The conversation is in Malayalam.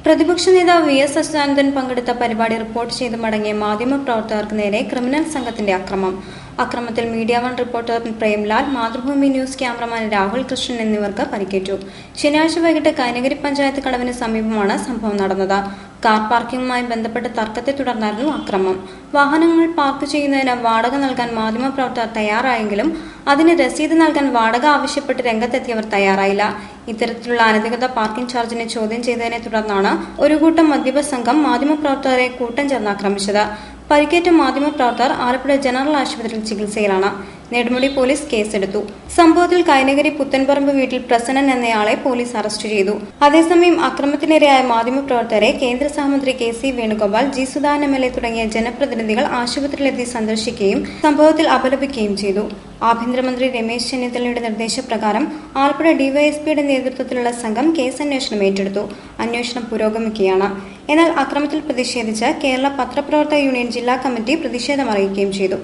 പ്രതിപക്ഷ നേതാവ് വി.എസ്. അച്യുതാനന്ദൻ പങ്കെടുത്ത പരിപാടി റിപ്പോർട്ട് ചെയ്ത് മടങ്ങിയ മാധ്യമപ്രവർത്തകർക്ക് നേരെ ക്രിമിനൽ സംഘത്തിന്റെ അക്രമത്തിൽ media one reporter Premlal, Mathrubhumi news cameraman Rahul Krishnan എന്നിവർക്ക് പരിക്കേറ്റു. ശനിയാഴ്ച വൈകിട്ട് കൈനഗിരി പഞ്ചായത്ത് കടവിന് സമീപമാണ് സംഭവം നടന്നത്. കാർ പാർക്കിംഗുമായി ബന്ധപ്പെട്ട തർക്കത്തെ തുടർന്നായിരുന്നു അക്രമം. വാഹനങ്ങൾ പാർക്ക് ചെയ്യുന്നതിന് വാടക നൽകാൻ മാധ്യമപ്രവർത്തകർ തയ്യാറായെങ്കിലും അതിന് രസീത് നൽകാൻ വാടക ആവശ്യപ്പെട്ട് രംഗത്തെത്തിയവർ തയ്യാറായില്ല. ഇത്തരത്തിലുള്ള അനധികൃത പാർക്കിംഗ് ചാർജിനെ ചോദ്യം ചെയ്തതിനെ തുടർന്നാണ് ഒരു കൂട്ടം മദ്യപ സംഘം മാധ്യമപ്രവർത്തകരെ കൂട്ടം ചേർന്ന് ആക്രമിച്ചത്. പരിക്കേറ്റ മാധ്യമപ്രവർത്തകർ ആലപ്പുഴ ജനറൽ ആശുപത്രിയിൽ ചികിത്സയിലാണ്. നെടുമുടി പോലീസ് കേസെടുത്തു. സംഭവത്തിൽ കൈനഗിരി പുത്തൻപറമ്പ് വീട്ടിൽ പ്രസന്നൻ എന്നയാളെ പോലീസ് അറസ്റ്റ് ചെയ്തു. അതേസമയം അക്രമത്തിനിരയായ മാധ്യമപ്രവർത്തകരെ കേന്ദ്ര സഹമന്ത്രി K C. Venugopal, G. Sudhakaran MLA. തുടങ്ങിയ ജനപ്രതിനിധികൾ ആശുപത്രിയിലെത്തി സന്ദർശിക്കുകയും സംഭവത്തിൽ അപലപിക്കുകയും ചെയ്തു. ആഭ്യന്തരമന്ത്രി രമേശ് ചെന്നിത്തലയുടെ നിർദ്ദേശപ്രകാരം ആലപ്പുഴ ഡിവൈഎസ്പിയുടെ നേതൃത്വത്തിലുള്ള സംഘം കേസന്വേഷണം ഏറ്റെടുത്തു. അന്വേഷണം പുരോഗമിക്കുകയാണ്. എന്നാൽ അക്രമത്തിൽ പ്രതിഷേധിച്ച് കേരള പത്രപ്രവർത്തക യൂണിയൻ ജില്ലാ കമ്മിറ്റി പ്രതിഷേധം അറിയിക്കുകയും ചെയ്തു.